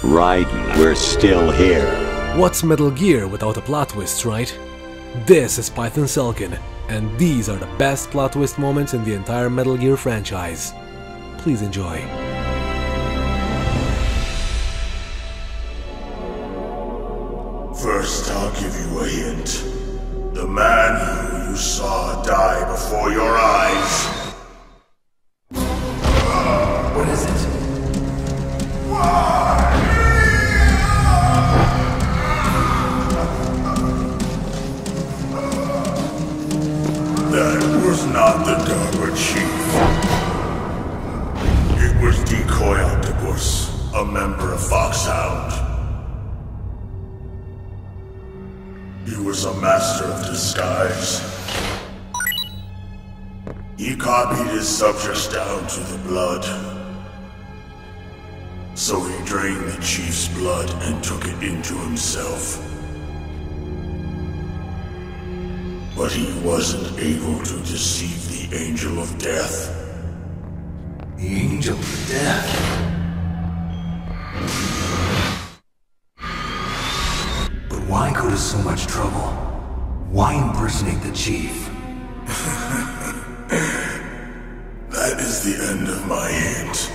Raiden, we're still here. What's Metal Gear without a plot twist, right? This is PythonSelkan, and these are the best plot twist moments in the entire Metal Gear franchise. Please enjoy. First, I'll give you a hint. The man who you saw die before your eyes. What is it? That was not the DARPA chief. It was Decoy Octopus, a member of Foxhound. He was a master of disguise. He copied his subjects down to the blood. So he drained the chief's blood and took it into himself. But he wasn't able to deceive the Angel of Death. The Angel of Death? But why go to so much trouble? Why impersonate the chief? That is the end of my hint.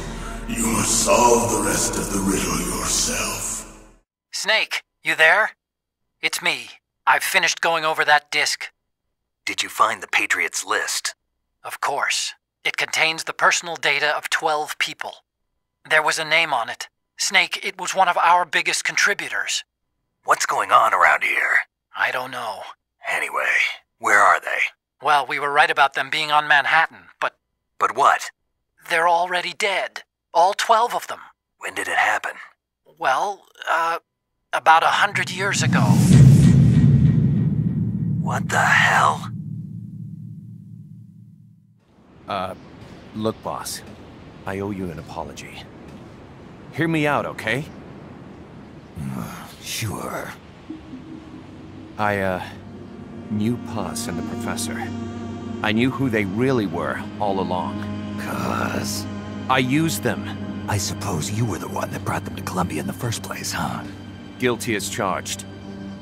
You must solve the rest of the riddle yourself. Snake, you there? It's me. I've finished going over that disc. Did you find the Patriots list? Of course. It contains the personal data of 12 people. There was a name on it. Snake, it was one of our biggest contributors. What's going on around here? I don't know. Anyway, where are they? Well, we were right about them being on Manhattan, but... But what? They're already dead. All 12 of them. When did it happen? Well, about 100 years ago. What the hell? Look, boss. I owe you an apology. Hear me out, okay? Sure. I, knew Puss and the Professor. I knew who they really were all along. 'Cause... I used them. I suppose you were the one that brought them to Columbia in the first place, huh? Guilty as charged.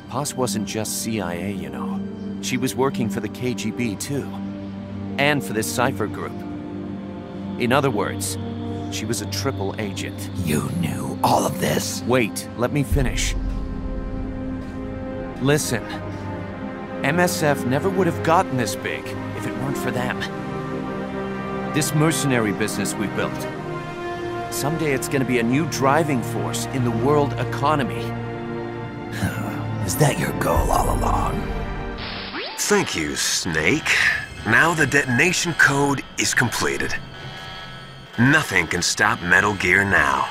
Puss wasn't just CIA, you know. She was working for the KGB, too. And for this cipher group. In other words, she was a triple agent. You knew all of this? Wait, let me finish. Listen. MSF never would have gotten this big if it weren't for them. This mercenary business we built. Someday it's gonna be a new driving force in the world economy. Is that your goal all along? Thank you, Snake. Now the detonation code is completed. Nothing can stop Metal Gear now.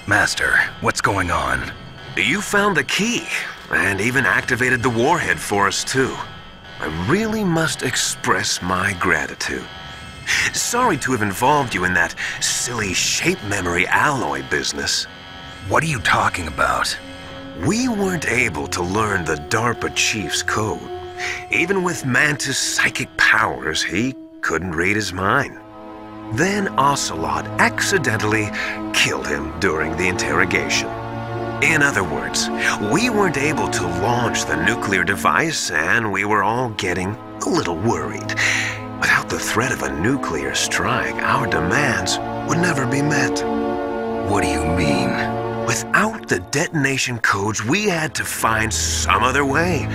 Master, what's going on? You found the key, and even activated the warhead for us, too. I really must express my gratitude. Sorry to have involved you in that silly shape memory alloy business. What are you talking about? We weren't able to learn the DARPA chief's code. Even with Mantis' psychic powers, he couldn't read his mind. Then Ocelot accidentally killed him during the interrogation. In other words, we weren't able to launch the nuclear device, and we were all getting a little worried. Without the threat of a nuclear strike, our demands would never be met. What do you mean? Without the detonation codes, we had to find some other way.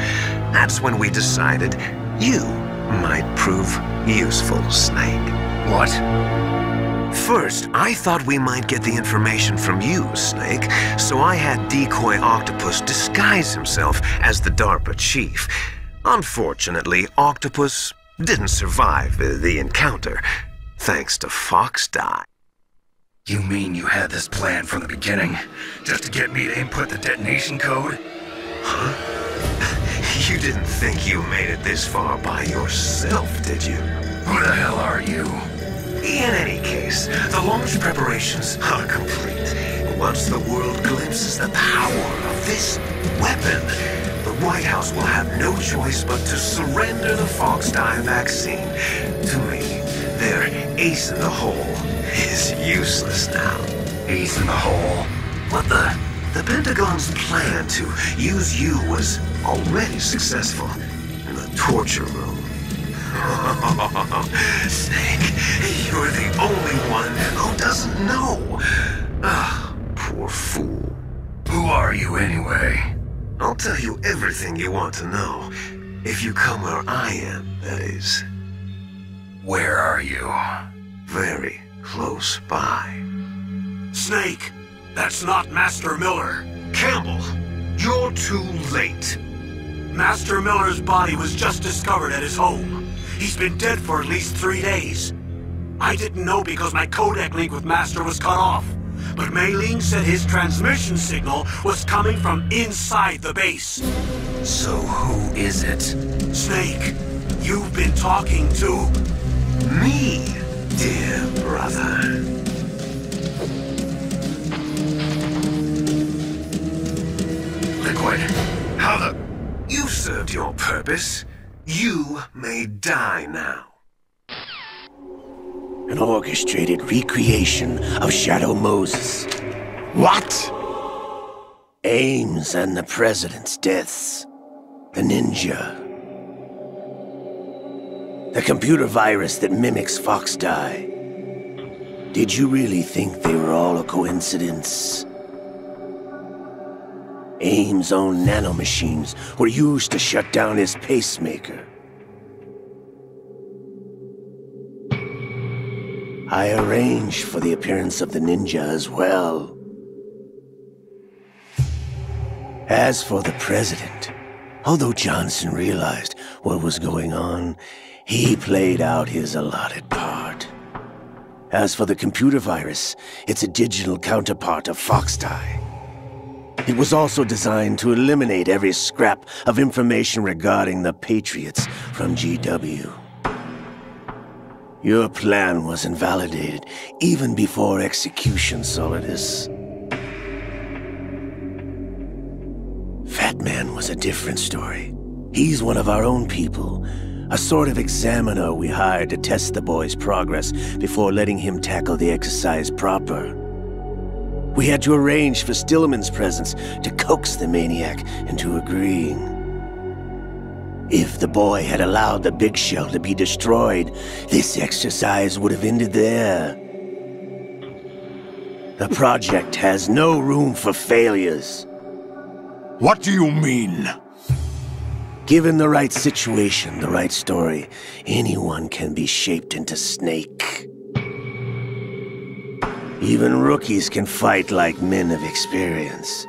That's when we decided you might prove useful, Snake. What? First, I thought we might get the information from you, Snake, so I had Decoy Octopus disguise himself as the DARPA chief. Unfortunately, Octopus didn't survive the encounter, thanks to Fox Die. You mean you had this plan from the beginning, just to get me to input the detonation code? Huh? You didn't think you made it this far by yourself, did you? Who the hell are you? In any case, the launch preparations are complete. Once the world glimpses the power of this weapon, the White House will have no choice but to surrender the Fox Die vaccine to me. Their ace in the hole is useless now. Ace in the hole? What the? The Pentagon's plan to use you was already successful in the torture room. Snake, you're the only one who doesn't know. Ah, poor fool. Who are you anyway? I'll tell you everything you want to know. If you come where I am, that is. Where are you? Very close by. Snake, that's not Master Miller. Campbell, you're too late. Master Miller's body was just discovered at his home. He's been dead for at least 3 days. I didn't know because my codec link with Master was cut off. But Mei Ling said his transmission signal was coming from inside the base. So who is it? Snake, you've been talking to... Me, dear brother. Liquid, how the... You served your purpose. You may die now. An orchestrated recreation of Shadow Moses. What? Ames and the President's deaths. The ninja. The computer virus that mimics Foxdie. Did you really think they were all a coincidence? Ames' own nanomachines were used to shut down his pacemaker. I arranged for the appearance of the ninja as well. As for the President, although Johnson realized what was going on, he played out his allotted part. As for the computer virus, it's a digital counterpart of Foxdie. It was also designed to eliminate every scrap of information regarding the Patriots from GW. Your plan was invalidated even before execution, Solidus. Fat Man was a different story. He's one of our own people, a sort of examiner we hired to test the boy's progress before letting him tackle the exercise proper. We had to arrange for Stillman's presence to coax the maniac into agreeing. If the boy had allowed the big shell to be destroyed, this exercise would have ended there. The project has no room for failures. What do you mean? Given the right situation, the right story, anyone can be shaped into Snake. Even rookies can fight like men of experience.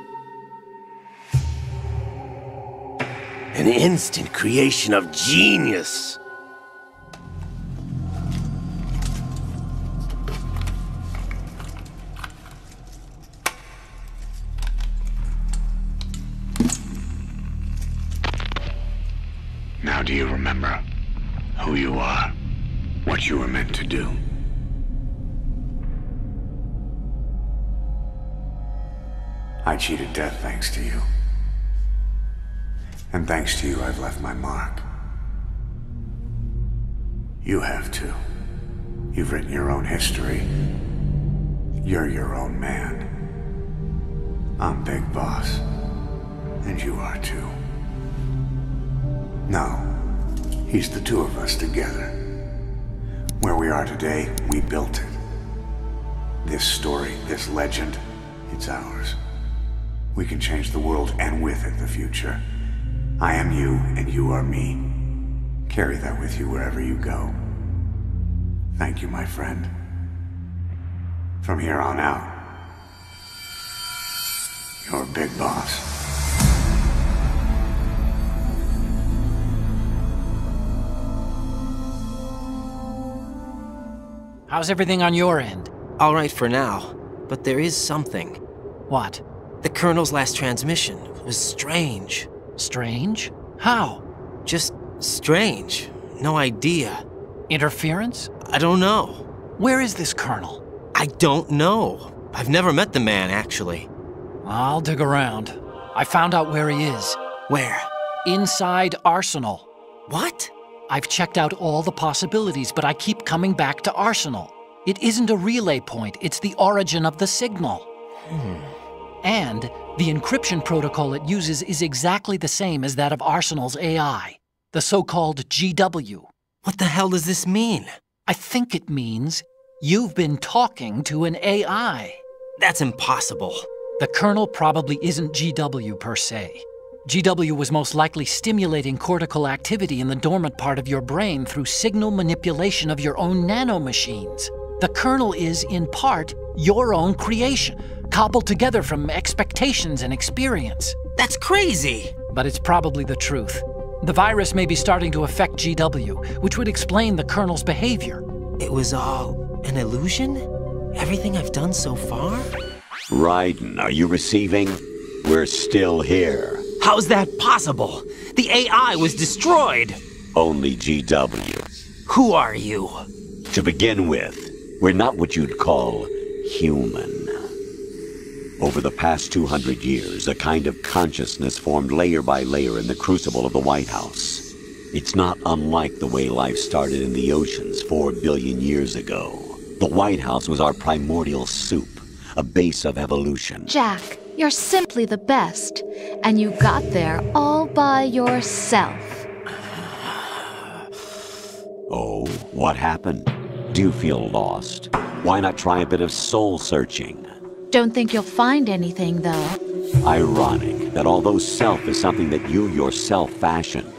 An instant creation of genius. Now do you remember who you are? What you were meant to do? I cheated death thanks to you. And thanks to you, I've left my mark. You have too. You've written your own history. You're your own man. I'm Big Boss. And you are too. No, he's the two of us together. Where we are today, we built it. This story, this legend, it's ours. We can change the world and with it the future. I am you and you are me. Carry that with you wherever you go. Thank you, my friend. From here on out, you're Big Boss. How's everything on your end? All right for now, but there is something. What? The Colonel's last transmission was strange. Strange? How? Just strange. No idea. Interference? I don't know. Where is this Colonel? I don't know. I've never met the man, actually. I'll dig around. I found out where he is. Where? Inside Arsenal. What? I've checked out all the possibilities, but I keep coming back to Arsenal. It isn't a relay point, it's the origin of the signal. And the encryption protocol it uses is exactly the same as that of Arsenal's AI, the so-called GW. What the hell does this mean? I think it means you've been talking to an AI. That's impossible. The kernel probably isn't GW per se. GW was most likely stimulating cortical activity in the dormant part of your brain through signal manipulation of your own nanomachines. The kernel is, in part, your own creation, cobbled together from expectations and experience. That's crazy! But it's probably the truth. The virus may be starting to affect GW, which would explain the kernel's behavior. It was all an illusion? Everything I've done so far? Raiden, are you receiving? We're still here. How's that possible? The AI was destroyed! Only GW. Who are you? To begin with, we're not what you'd call human. Over the past 200 years, a kind of consciousness formed layer by layer in the crucible of the White House. It's not unlike the way life started in the oceans 4 billion years ago. The White House was our primordial soup, a base of evolution. Jack, you're simply the best, and you got there all by yourself. Oh, what happened? Do you feel lost? Why not try a bit of soul-searching? Don't think you'll find anything, though. Ironic that although self is something that you yourself fashioned,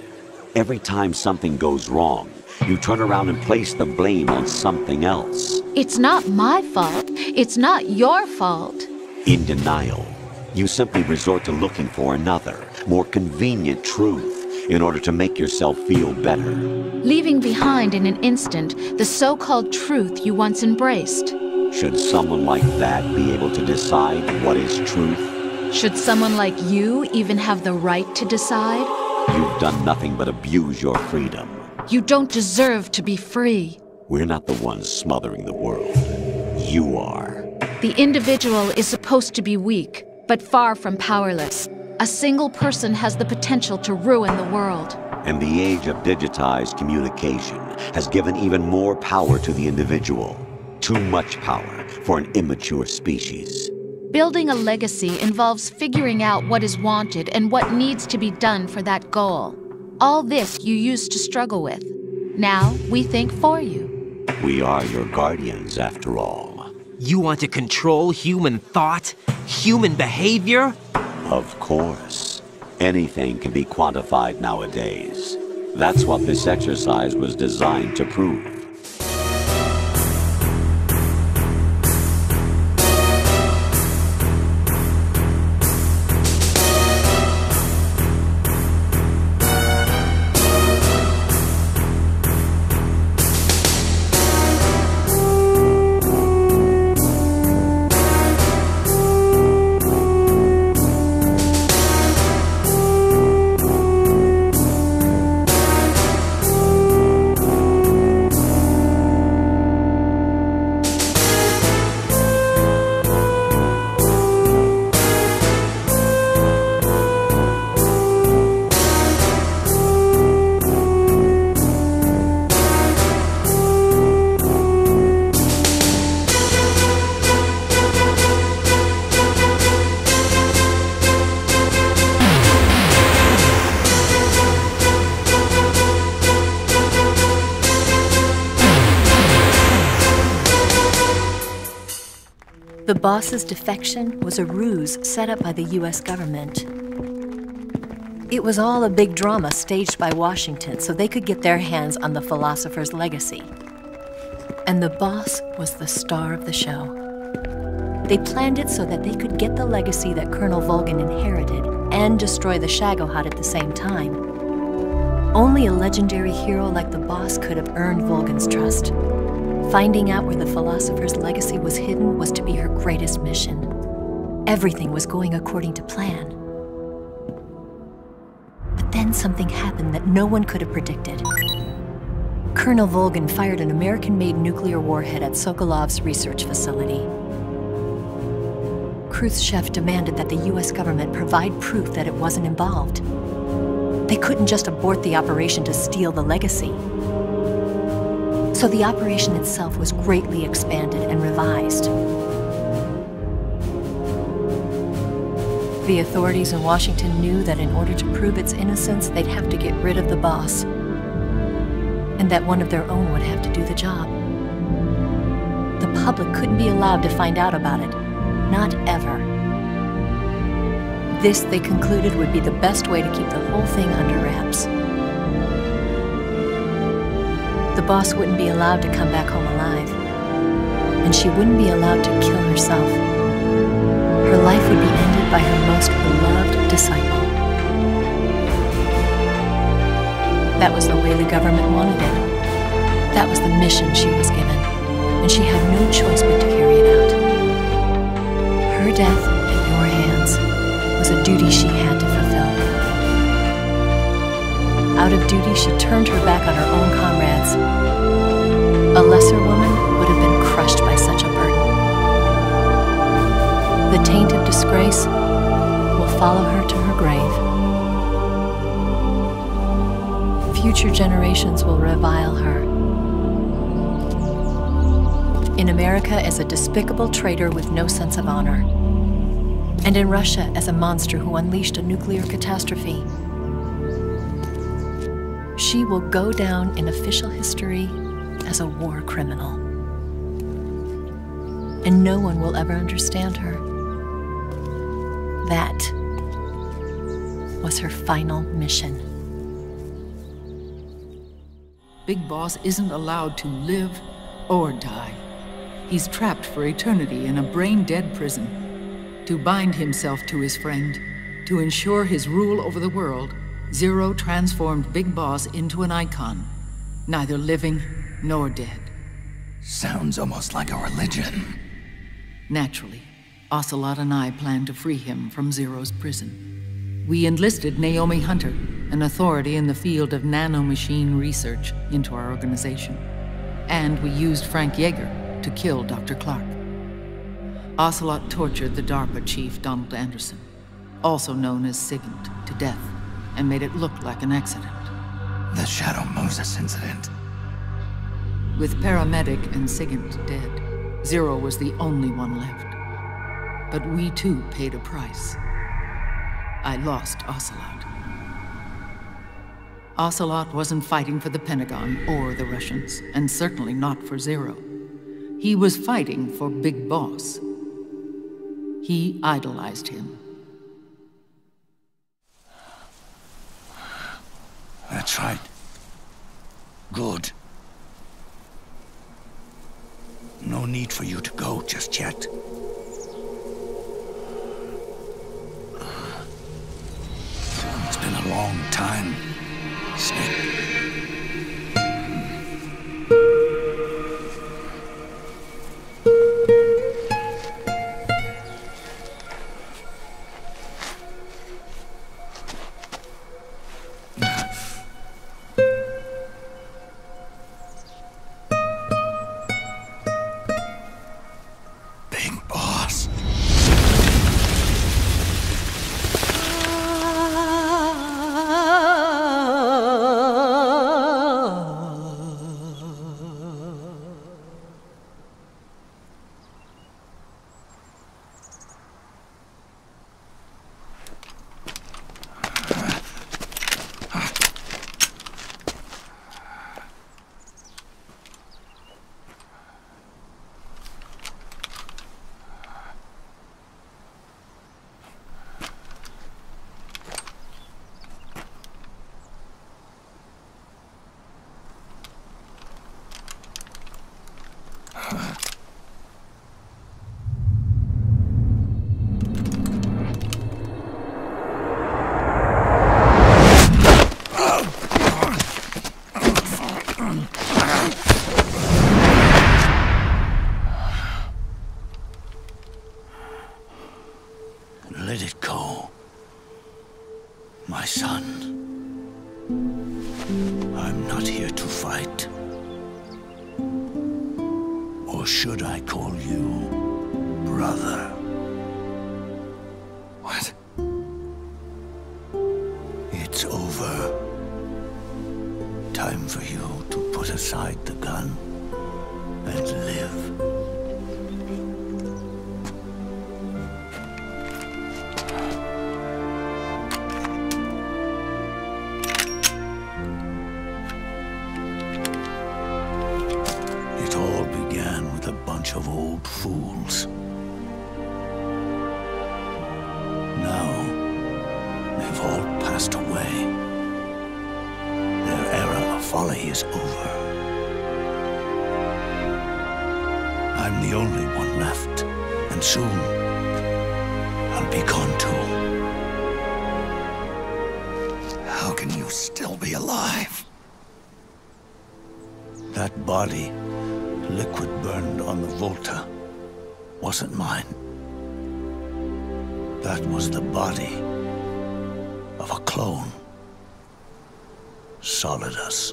every time something goes wrong, you turn around and place the blame on something else. It's not my fault. It's not your fault. In denial, you simply resort to looking for another, more convenient truth in order to make yourself feel better. Leaving behind in an instant the so-called truth you once embraced. Should someone like that be able to decide what is truth? Should someone like you even have the right to decide? You've done nothing but abuse your freedom. You don't deserve to be free. We're not the ones smothering the world. You are. The individual is supposed to be weak, but far from powerless. A single person has the potential to ruin the world. And the age of digitized communication has given even more power to the individual. Too much power for an immature species. Building a legacy involves figuring out what is wanted and what needs to be done for that goal. All this you used to struggle with. Now we think for you. We are your guardians, after all. You want to control human thought? Human behavior? Of course. Anything can be quantified nowadays. That's what this exercise was designed to prove. The boss's defection was a ruse set up by the US government. It was all a big drama staged by Washington so they could get their hands on the philosopher's legacy. And the boss was the star of the show. They planned it so that they could get the legacy that Colonel Volgin inherited and destroy the Shagohod at the same time. Only a legendary hero like the boss could have earned Volgin's trust. Finding out where the philosopher's legacy was hidden was to be her greatest mission. Everything was going according to plan. But then something happened that no one could have predicted. Colonel Volgin fired an American-made nuclear warhead at Sokolov's research facility. Khrushchev demanded that the US government provide proof that it wasn't involved. They couldn't just abort the operation to steal the legacy. So the operation itself was greatly expanded and revised. The authorities in Washington knew that in order to prove its innocence, they'd have to get rid of the boss, and that one of their own would have to do the job. The public couldn't be allowed to find out about it. Not ever. This, they concluded, would be the best way to keep the whole thing under wraps. The boss wouldn't be allowed to come back home alive, and she wouldn't be allowed to kill herself. Her life would be ended by her most beloved disciple. That was the way the government wanted it. That was the mission she was given, and she had no choice but to carry it out. Her death at your hands was a duty she had to fulfill. Out of duty, she turned her back on her own comrades. A lesser woman would have been crushed by such a burden. The taint of disgrace will follow her to her grave. Future generations will revile her. In America as a despicable traitor with no sense of honor. And in Russia as a monster who unleashed a nuclear catastrophe. She will go down in official history as a war criminal. And no one will ever understand her. That was her final mission. Big Boss isn't allowed to live or die. He's trapped for eternity in a brain-dead prison. To bind himself to his friend, to ensure his rule over the world, Zero transformed Big Boss into an icon, neither living nor dead. Sounds almost like a religion. Naturally, Ocelot and I plan to free him from Zero's prison. We enlisted Naomi Hunter, an authority in the field of nanomachine research, into our organization. And we used Frank Yeager to kill Dr. Clark. Ocelot tortured the DARPA chief, Donald Anderson, also known as Sigint, to death, and made it look like an accident. The Shadow Moses incident. With Paramedic and Sigint dead, Zero was the only one left. But we too paid a price. I lost Ocelot. Ocelot wasn't fighting for the Pentagon or the Russians, and certainly not for Zero. He was fighting for Big Boss. He idolized him. That's right. Good. No need for you to go just yet. It's been a long time, Snake. Let it go, my son. I'm not here to fight. Or should I call you brother? What? It's over. Time for you to put aside the gun and live. bunch of old fools. Now, they've all passed away. Their era of folly is over. I'm the only one left, and soon I'll be gone too. How can you still be alive? That body, liquid burned on the Volta, wasn't mine. That was the body of a clone. Solidus.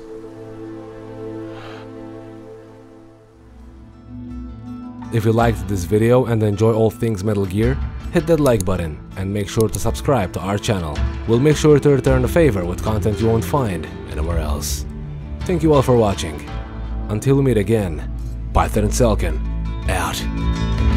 If you liked this video and enjoy all things Metal Gear, hit that like button and make sure to subscribe to our channel. We'll make sure to return the favor with content you won't find anywhere else. Thank you all for watching. Until we meet again, PythonSelkan out.